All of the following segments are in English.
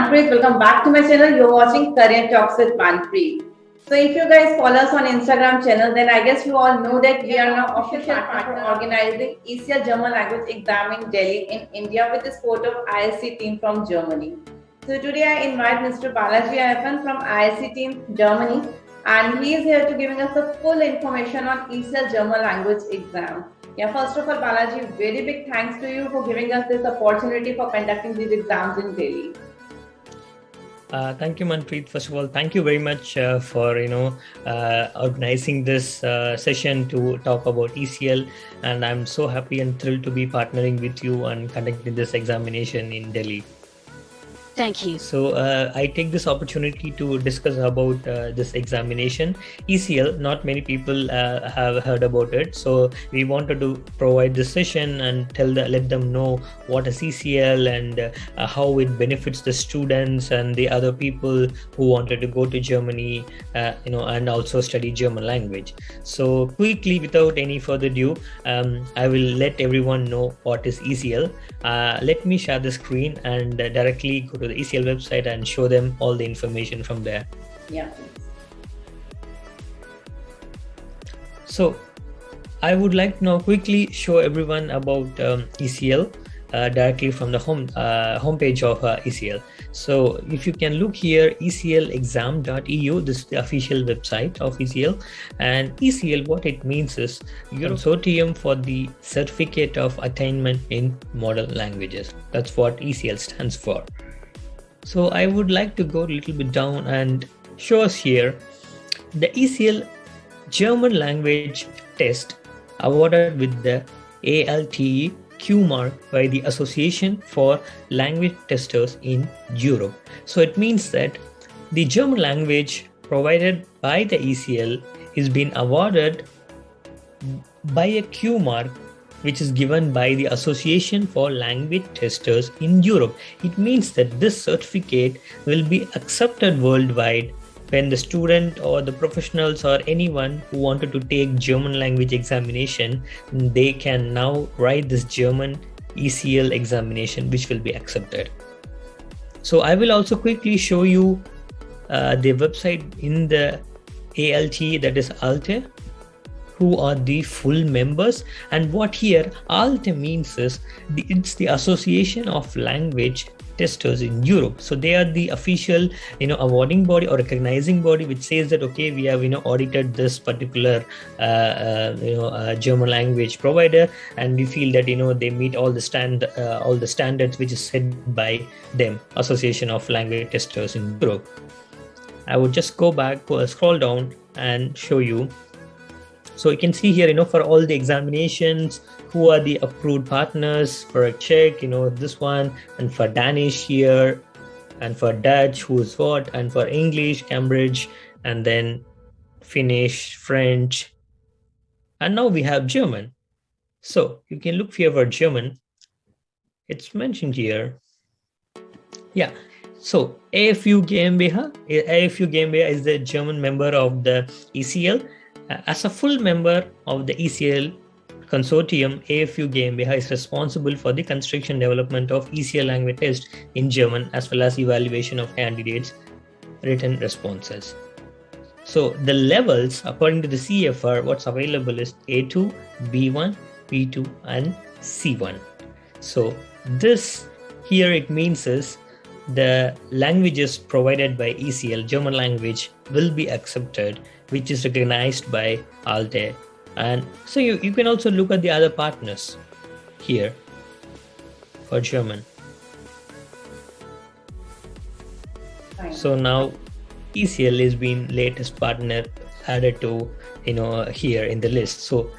Manpreet. Welcome back to my channel. You're watching Career Talks with Manpreet. So if you guys follow us on Instagram channel, then I guess you all know that we are now official partner for organizing ECL German language exam in Delhi in India with the support of ISC team from Germany. So today I invite Mr. Balaji Ayappan from ISC team Germany, and he is here to giving us the full information on ECL German language exam. Yeah, first of all, Balaji, very big thanks to you for giving us this opportunity for conducting these exams in Delhi. Thank you, Manpreet. First of all, thank you very much for organizing this session to talk about ECL, and I'm so happy and thrilled to be partnering with you and conducting this examination in Delhi. Thank you. So I take this opportunity to discuss about this examination. ECL, not many people have heard about it. So we wanted to provide this session and let them know what is ECL and how it benefits the students and the other people who wanted to go to Germany, and also study German language. So quickly, without any further ado, I will let everyone know what is ECL. Let me share the screen and directly go to the ECL website and show them all the information from there. Yeah. So I would like to now quickly show everyone about ECL directly from the homepage of ECL. So if you can look here, eclexam.eu, this is the official website of ECL. And ECL, what it means is European Consortium for the Certificate of Attainment in Modern Languages. That's what ECL stands for. So I would like to go a little bit down and show us here the ECL German language test awarded with the ALTE Q mark by the Association for Language Testers in Europe. So it means that the German language provided by the ECL is being awarded by a Q mark which is given by the Association for Language Testers in Europe. It means that this certificate will be accepted worldwide when the student or the professionals or anyone who wanted to take German language examination, they can now write this German ECL examination, which will be accepted. So I will also quickly show you the website in the ALTE, that is ALTE, who are the full members. And what here ALTE means is it's the Association of Language Testers in Europe. So they are the official awarding body or recognizing body which says that okay, we have audited this particular German language provider, and we feel that they meet all the standards which is set by them, Association of Language Testers in Europe. I would just go back, scroll down and show you. So you can see here, for all the examinations, who are the approved partners for a Czech, this one, and for Danish here, and for Dutch, who's what, and for English, Cambridge, and then Finnish, French, and now we have German. So you can look here for German. It's mentioned here. Yeah. So AFU GmbH is the German member of the ECL. As a full member of the ECL Consortium, AFU GmbH is responsible for the construction development of ECL language test in German as well as evaluation of candidates' written responses. So the levels according to the CFR, what's available is A2, B1, B2 and C1. So this here it means is the languages provided by ECL, German language, will be accepted, which is recognized by ALTE. And so you can also look at the other partners here for German. Fine. So now ECL is being latest partner added to here in the list. So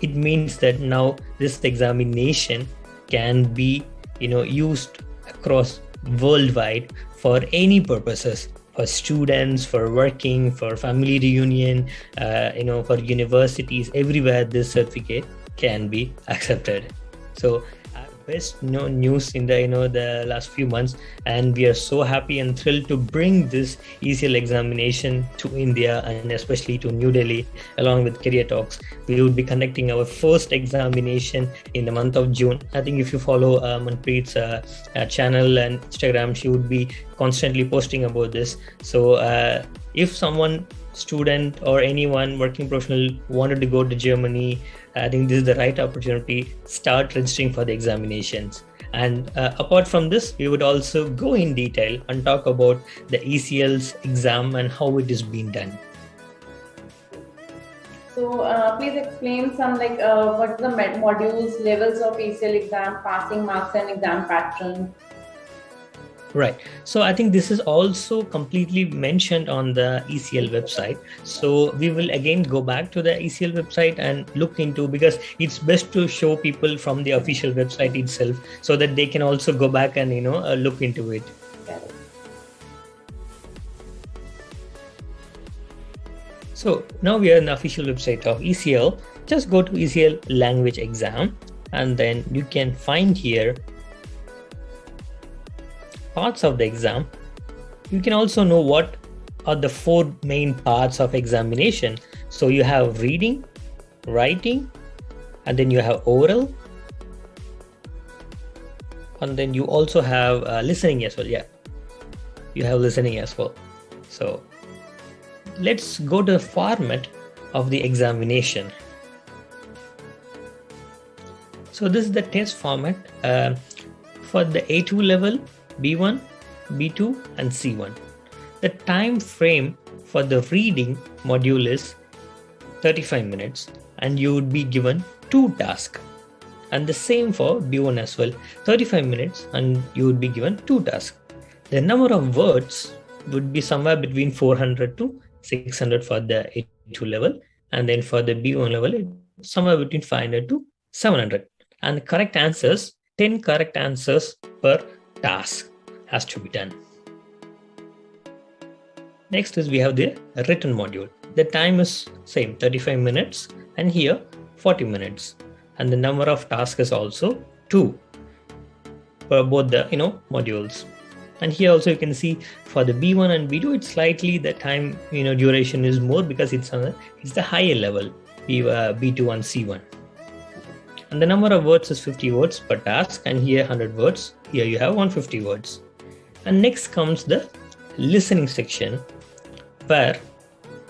it means that now this examination can be used across worldwide for any purposes, for students, for working, for family reunion, for universities, everywhere this certificate can be accepted. So best news in the last few months, and we are so happy and thrilled to bring this ECL examination to India and especially to New Delhi along with Career Talks. We would be conducting our first examination in the month of June. I think if you follow Manpreet's channel and Instagram, she would be constantly posting about this. So if someone, student or anyone working professional wanted to go to Germany, I think this is the right opportunity. Start registering for the examinations. And apart from this, we would also go in detail and talk about the ECL's exam and how it is being done. So please explain some what's the modules, levels of ECL exam, passing marks and exam pattern. Right. So I think this is also completely mentioned on the ECL website. So we will again go back to the ECL website and look into, because it's best to show people from the official website itself so that they can also go back and look into it. So now we are in the official website of ECL. Just go to ECL language exam, and then you can find here parts of the exam. You can also know what are the 4 main parts of examination. So you have reading, writing, and then you have oral, and then you also have listening as well. Yeah, you have listening as well. So let's go to the format of the examination. So this is the test format for the A2 level, B1, B2 and C1. The time frame for the reading module is 35 minutes and you would be given 2 tasks. And the same for B1 as well, 35 minutes and you would be given 2 tasks. The number of words would be somewhere between 400 to 600 for the A2 level, and then for the B1 level, it's somewhere between 500 to 700. And the correct answers, 10 correct answers per task has to be done. Next is we have the written module. The time is same, 35 minutes, and here 40 minutes. And the number of tasks is also 2 for both the modules. And here also you can see for the B1 and B2, it's slightly the time duration is more because it's the higher level, B2 and C1. And the number of words is 50 words per task, and here 100 words. Here you have 150 words. And next comes the listening section, where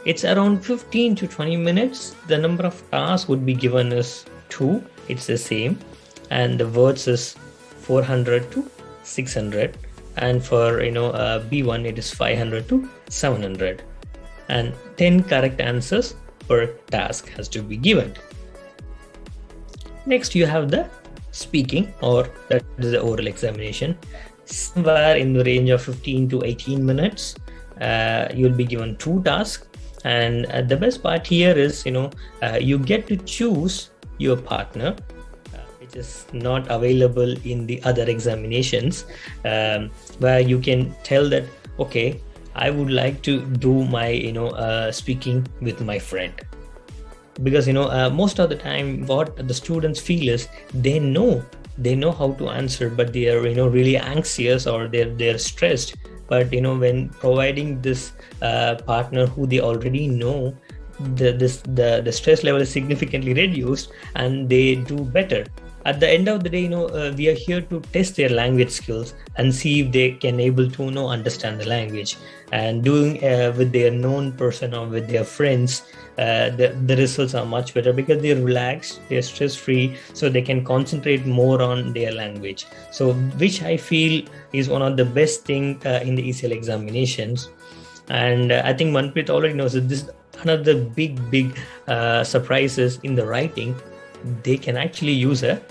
it's around 15 to 20 minutes. The number of tasks would be given as 2. It's the same, and the words is 400 to 600. And for B1 it is 500 to 700, and 10 correct answers per task has to be given. Next you have the speaking, or that is the oral examination, somewhere in the range of 15 to 18 minutes. You'll be given 2 tasks, and the best part here is you get to choose your partner, which is not available in the other examinations, where you can tell that, okay, I would like to do my speaking with my friend. Because most of the time what the students feel is they know how to answer, but they are really anxious, or they're stressed. But when providing this partner who they already know, the stress level is significantly reduced and they do better. At the end of the day, we are here to test their language skills and see if they can able to understand the language. And doing with their known person or with their friends, the results are much better because they're relaxed, they're stress-free, so they can concentrate more on their language. So which I feel is one of the best thing in the ECL examinations. And I think Manpreet already knows that this another big surprises in the writing. They can actually use a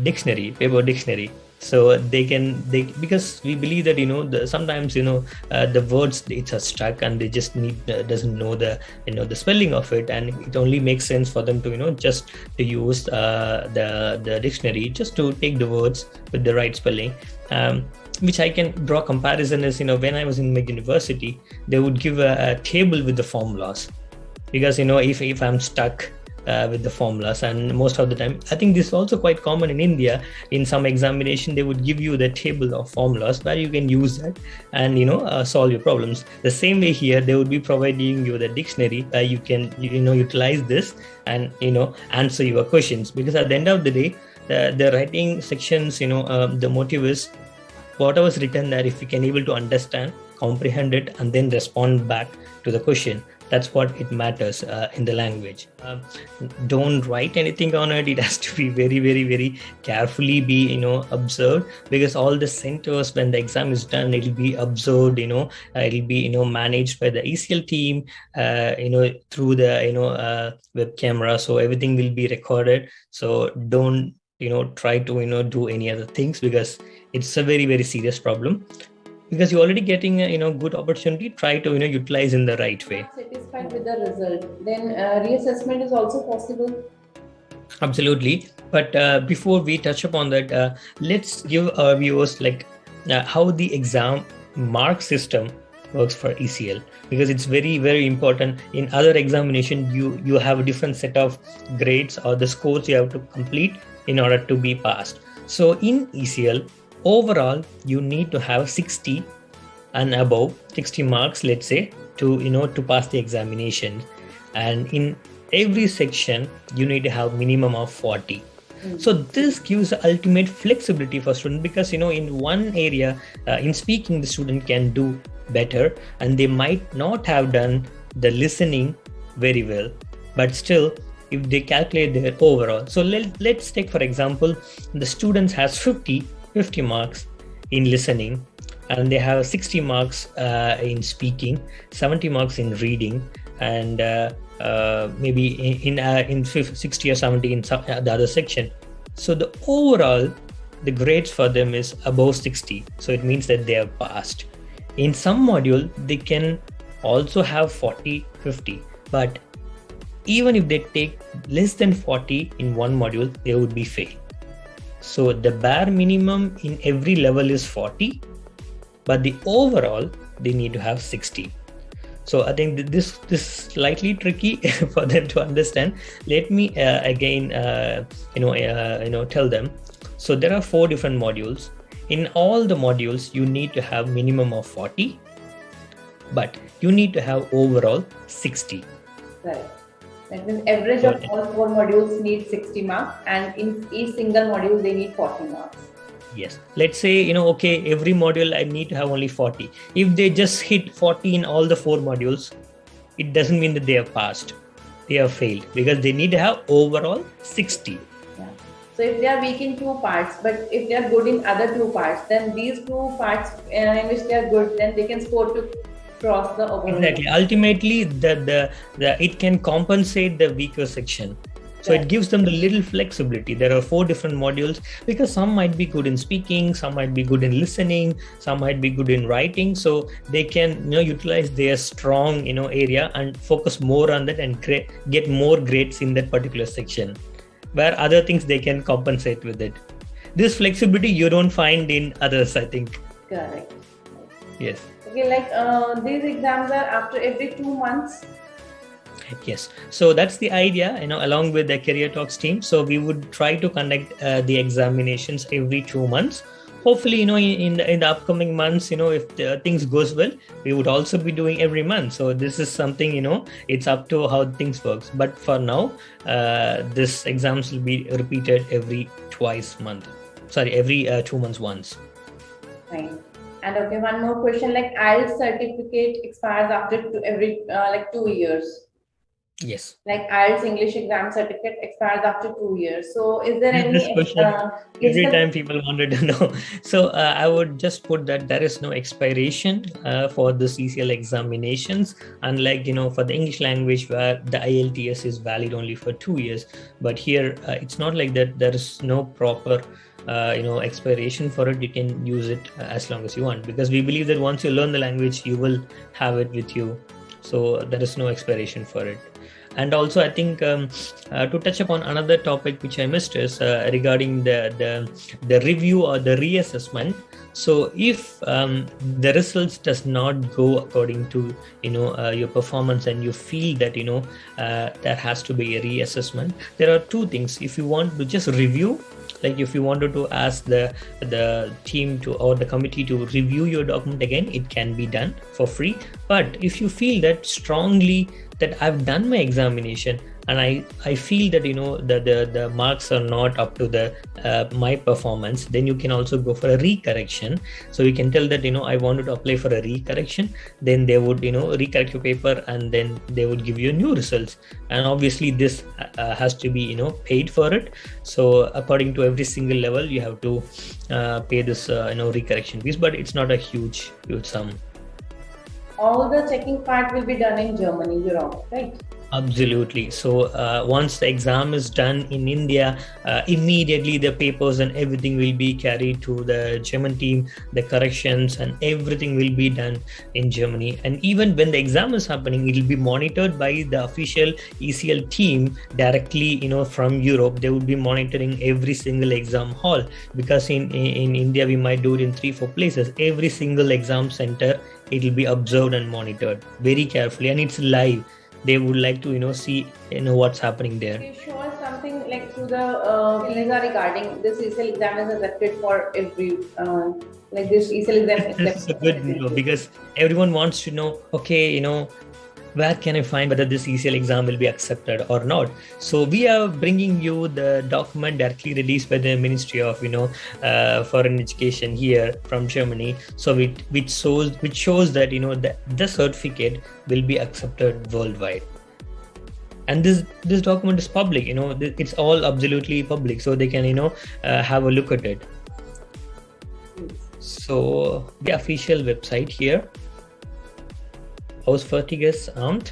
paper dictionary. So because we believe that sometimes the words it's stuck and they just doesn't know the the spelling of it, and it only makes sense for them to just to use the dictionary just to take the words with the right spelling. Which I can draw comparison is when I was in my university, they would give a table with the formulas, because if I'm stuck with the formulas, and most of the time, I think this is also quite common in India. In some examination, they would give you the table of formulas where you can use that and solve your problems. The same way here, they would be providing you the dictionary where you can utilize this and answer your questions. Because at the end of the day, the writing sections, the motive is whatever's written there, if you can able to understand, comprehend it, and then respond back to the question. That's what it matters in the language. Don't write anything on it. It has to be very, very, very carefully be observed, because all the centers, when the exam is done, it'll be observed. It'll be managed by the ECL team. Through the web camera, so everything will be recorded. So don't try to do any other things, because it's a very, very serious problem. Because you're already getting a good opportunity, try to utilize in the right way. Satisfied with the result, then reassessment is also possible. Absolutely. But before we touch upon that, let's give our viewers how the exam mark system works for ECL, because it's very, very important. In other examination, you have a different set of grades or the scores you have to complete in order to be passed. So in ECL, overall, you need to have 60 and above, 60 marks, let's say, to pass the examination. And in every section, you need to have minimum of 40. So this gives ultimate flexibility for students, because in one area, in speaking, the student can do better, and they might not have done the listening very well, but still, if they calculate their overall. So let's take, for example, the students has 50 marks in listening, and they have 60 marks in speaking, 70 marks in reading, and maybe in 60 or 70 in the other section. So the overall, the grades for them is above 60. So it means that they have passed. In some module, they can also have 40, 50, but even if they take less than 40 in one module, they would be failed. So the bare minimum in every level is 40, but the overall, they need to have 60. So I think this is slightly tricky for them to understand. Let me again, tell them. So there are 4 different modules. In all the modules, you need to have minimum of 40, but you need to have overall 60. Right. That means average of all 4 modules need 60 marks, and in each single module they need 40 marks. Yes. Let's say, okay, every module I need to have only 40. If they just hit 40 in all the 4 modules, it doesn't mean that they have passed. They have failed, because they need to have overall 60. Yeah. So if they are weak in 2 parts, but if they are good in other 2 parts, then these 2 parts in which they are good, then they can score to cross the overall. Exactly. Ultimately, the it can compensate the weaker section. So it gives them the little flexibility. There are 4 different modules, because some might be good in speaking, some might be good in listening, some might be good in writing. So they can utilize their strong area and focus more on that and get more grades in that particular section, where other things they can compensate with it. This flexibility you don't find in others, I think. Correct. Yes. Okay, these exams are after every 2 months. Yes. So that's the idea, along with the Career Talks team. So we would try to conduct the examinations every 2 months. Hopefully, in the upcoming months, if things goes well, we would also be doing every month. So this is something, it's up to how things works. But for now, this exams will be repeated every 2 months once. Fine. And okay, one more question, IELTS certificate expires after every 2 years. Yes. IELTS English exam certificate expires after 2 years. So is there This question every time people wanted to know. So I would just put that there is no expiration for this ECL examinations, unlike for the English language, where the IELTS is valid only for 2 years. But here it's not like that. There is no proper expiration for it. You can use it as long as you want, because we believe that once you learn the language, you will have it with you. So there is no expiration for it. And also, I think to touch upon another topic which I missed is regarding the review or the reassessment. So if the results does not go according to your performance, and you feel that there has to be a reassessment, there are two things. If you want to just review, like if you wanted to ask the team to, or the committee to review your document again, it can be done for free. But if you feel that strongly that I've done my examination and I feel that the marks are not up to the my performance, then you can also go for a recorrection. So you can tell that I wanted to apply for a recorrection, then they would recorrect your paper, and then they would give you new results. And obviously this has to be paid for it. So according to every single level, you have to pay this recorrection fees, but it's not a huge sum. All the checking part will be done in Germany, Europe, right? Absolutely. So once the exam is done in India, immediately the papers and everything will be carried to the German team. The corrections and everything will be done in Germany. And even when the exam is happening, it will be monitored by the official ECL team directly, from Europe. They would be monitoring every single exam hall, because in India we might do it in 3-4 places. Every single exam center, it will be observed and monitored very carefully, and it's live. They would like to see what's happening there. Can you show us something like through the visa regarding this ECL exam is accepted for every like this ECL exam? It's a good because everyone wants to know, okay, where can I find whether this ECL exam will be accepted or not? So we are bringing you the document directly released by the Ministry of Foreign Education here from Germany. So which shows that the certificate will be accepted worldwide. And this document is public. It's all absolutely public, so they can have a look at it. So the official website here, Auswärtiges Amt.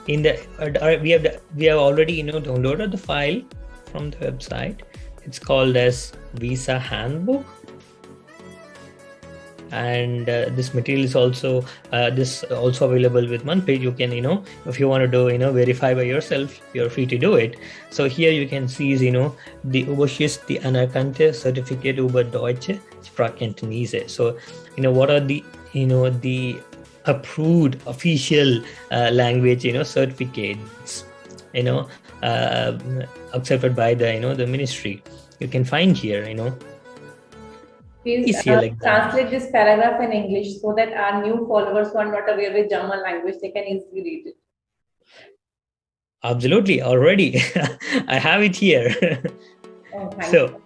In the we have already downloaded the file from the website. It's called as Visa Handbook, and this material is also available with one page. You can if you want to do verify by yourself, you're free to do it. So here you can see is the Oberschrift, die anerkannte Certificate über Deutsche Sprachkenntnisse. So what are the the approved official language certificates accepted by the ministry. You can find here Please translate this paragraph in English so that our new followers who are not aware with German language, they can easily read it. Absolutely, already I have it here. Oh, thank so you.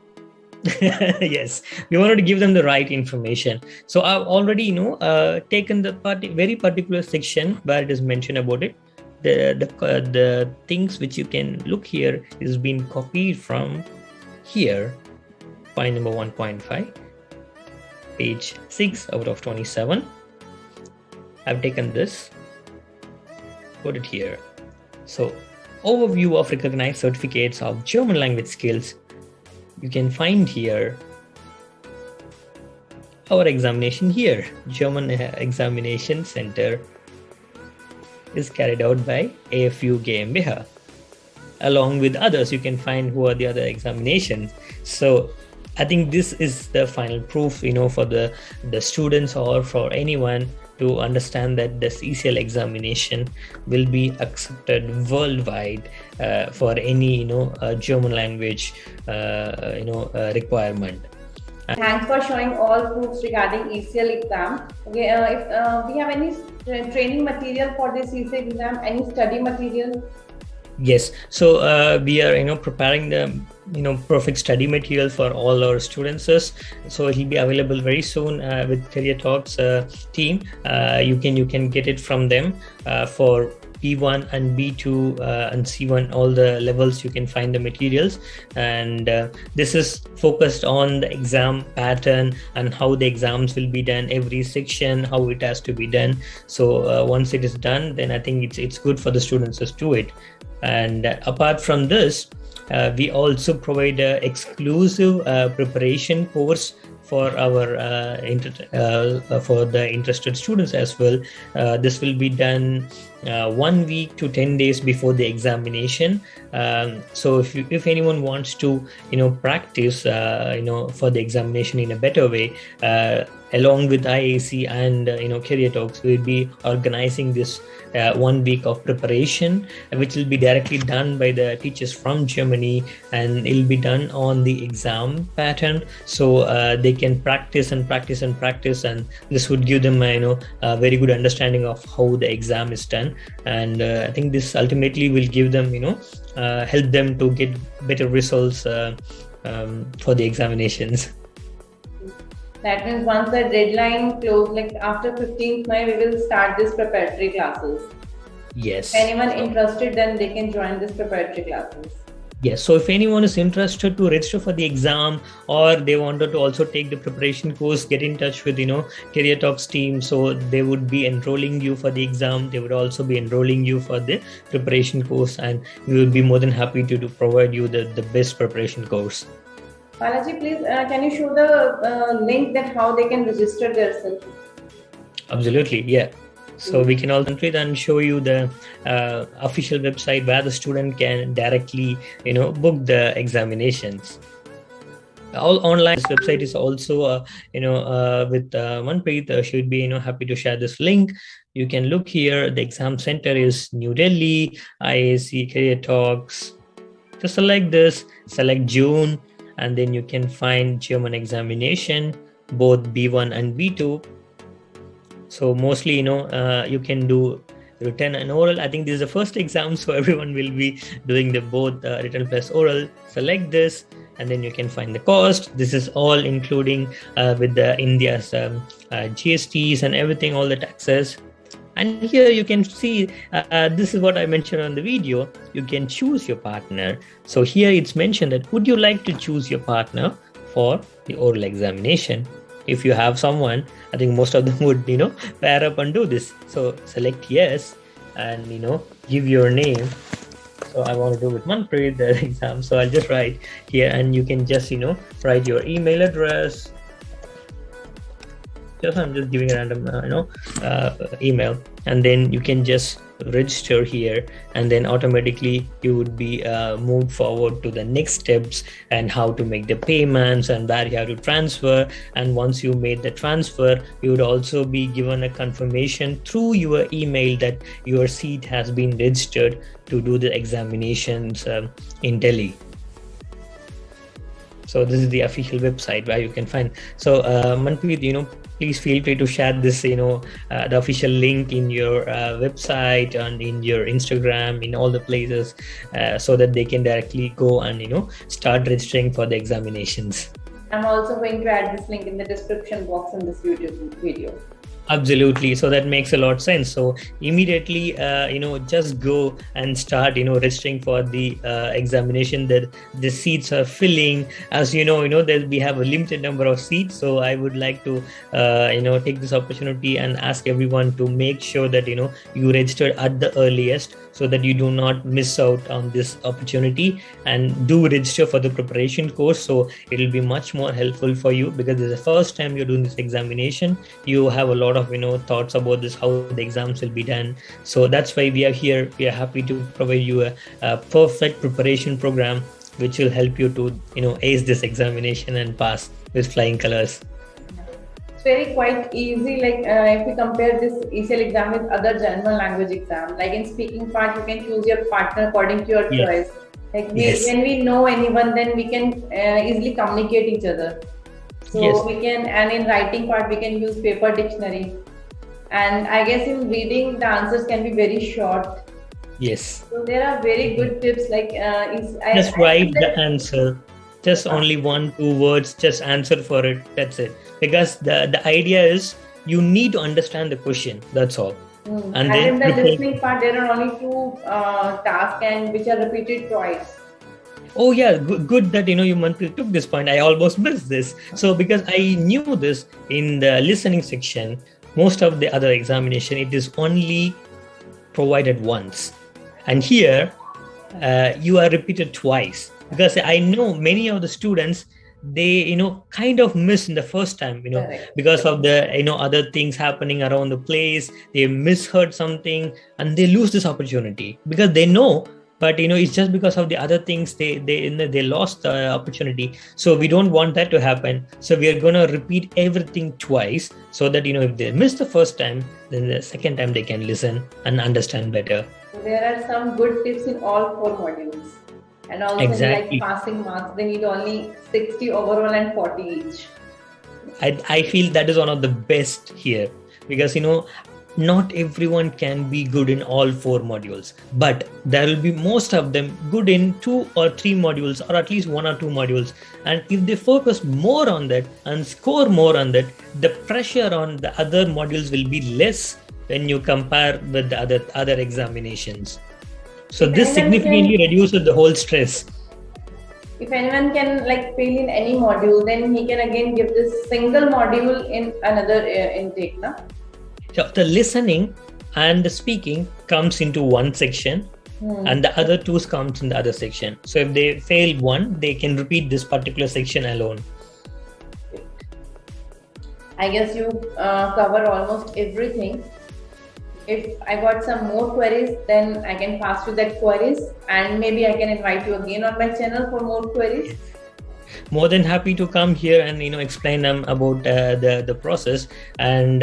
Yes, we wanted to give them the right information. So I've already taken the very particular section where it is mentioned about it. The things which you can look here is being copied from here, point number 1.5, page 6 out of 27. I've taken this, put it here. So overview of recognized certificates of German language skills. You can find here our examination here. German Examination Center is carried out by AFU GmbH. Along with others, you can find who are the other examinations. So I think this is the final proof, for the students or for anyone to understand that this ECL examination will be accepted worldwide for any German language requirement. Thanks for showing all proofs regarding ECL exam. Okay, if we have any training material for this ECL exam, any study material? Yes, so we are preparing the perfect study material for all our students. So it will be available very soon with Career Talks team. You can get it from them for B1 and B2 and C1, all the levels. You can find the materials, and this is focused on the exam pattern and how the exams will be done, every section, how it has to be done. So once it is done, then I think it's good for the students to do it. And apart from this, we also provide an exclusive preparation course for our for the interested students as well. This will be done 1 week to 10 days before the examination. So if anyone wants to practice for the examination in a better way, along with IAC and Career Talks, we'll be organizing this 1 week of preparation, which will be directly done by the teachers from Germany, and it'll be done on the exam pattern, so they can practice and practice and practice, and this would give them a very good understanding of how the exam is done. And I think this ultimately will give them help them to get better results for the examinations. That means once the deadline closes, like after 15th May, we will start this preparatory classes. Yes. If anyone interested, then they can join this preparatory classes. Yes. So if anyone is interested to register for the exam, or they wanted to also take the preparation course, get in touch with Career Talks team. So they would be enrolling you for the exam. They would also be enrolling you for the preparation course, and we will be more than happy to provide you the best preparation course. Balaji, please, can you show the link that how they can register themselves? Absolutely, yeah. So we can also and show you the official website where the student can directly, book the examinations. All online. This website is also, with Manpreet. Should be, happy to share this link. You can look here. The exam center is New Delhi, IAC Career Talks. Just select this. Select June. And then you can find German examination, both B1 and B2. So mostly, you can do written and oral. I think this is the first exam, so everyone will be doing the both written plus oral. Select this, and then you can find the cost. This is all including with the India's GSTs and everything, all the taxes. And here you can see, this is what I mentioned on the video. You can choose your partner. So here it's mentioned that would you like to choose your partner for the oral examination? If you have someone, I think most of them would, pair up and do this. So select yes, and, give your name. So I want to do with Manpreet the exam. So I'll just write here, and you can just, write your email address. I'm just giving a random email, and then you can just register here, and then automatically you would be moved forward to the next steps and how to make the payments and where you have to transfer. And once you made the transfer, you would also be given a confirmation through your email that your seat has been registered to do the examinations in Delhi. So this is the official website where you can find. So Manpreet, please feel free to share this, the official link in your website and in your Instagram, in all the places, so that they can directly go and, start registering for the examinations. I'm also going to add this link in the description box in this YouTube video. Absolutely. So that makes a lot of sense. So immediately, just go and start, registering for the examination. That the seats are filling. As you know, that we have a limited number of seats. So I would like to, take this opportunity and ask everyone to make sure that, you register at the earliest, so that you do not miss out on this opportunity, and do register for the preparation course. So it will be much more helpful for you, because this is the first time you're doing this examination. You have a lot of thoughts about this, how the exams will be done. So that's why we are here. We are happy to provide you a perfect preparation program which will help you to ace this examination and pass with flying colors. It's very quite easy, like if we compare this ECL exam with other German language exam, like in speaking part you can choose your partner according to your choice. Like when we know anyone, then we can easily communicate each other. So we can, and in writing part, we can use paper dictionary. And I guess in reading, the answers can be very short. Yes. So there are very good tips, like just write the answer. Just only 1-2 words, just answer for it. That's it. Because the idea is you need to understand the question. That's all. And then in the listening part, there are only 2 tasks, and which are repeated twice. Oh yeah, good that you took this point. I almost missed this. So because I knew this in the listening section, most of the other examination, it is only provided once, and here you are repeated twice. Because I know many of the students, they kind of miss in the first time, Correct. because of the other things happening around the place. They misheard something and they lose this opportunity because they know, but it's just because of the other things they lost the opportunity. So we don't want that to happen. So we are going to repeat everything twice, so that if they miss the first time, then the second time they can listen and understand better. There are some good tips in all 4 modules. And also Exactly. like passing marks, they need only 60 overall and 40 each. I feel that is one of the best here, because not everyone can be good in all 4 modules, but there will be most of them good in 2 or 3 modules, or at least 1 or 2 modules. And if they focus more on that and score more on that, the pressure on the other modules will be less when you compare with the other examinations. So If this anyone significantly reduces the whole stress. If anyone can like fail in any module, then he can again give this single module in another intake, na? So the listening and the speaking comes into one section, and the other 2 comes in the other section. So if they fail one, they can repeat this particular section alone. I guess you cover almost everything. If I got some more queries, then I can pass you that queries, and maybe I can invite you again on my channel for more queries. More than happy to come here and explain them about the process. And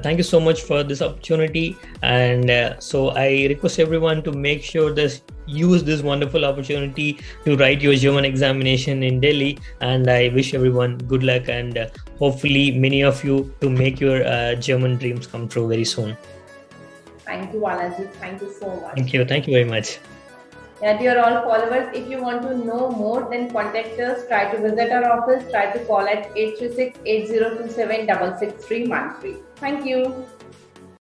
thank you so much for this opportunity. And so I request everyone to make sure that use this wonderful opportunity to write your German examination in Delhi. And I wish everyone good luck, and hopefully many of you to make your German dreams come true very soon. Thank you, Balaji. Thank you so much. Thank you very much. Yeah, dear all followers, if you want to know more, then contact us. Try to visit our office. Try to call at 836-8027-66313. Thank you.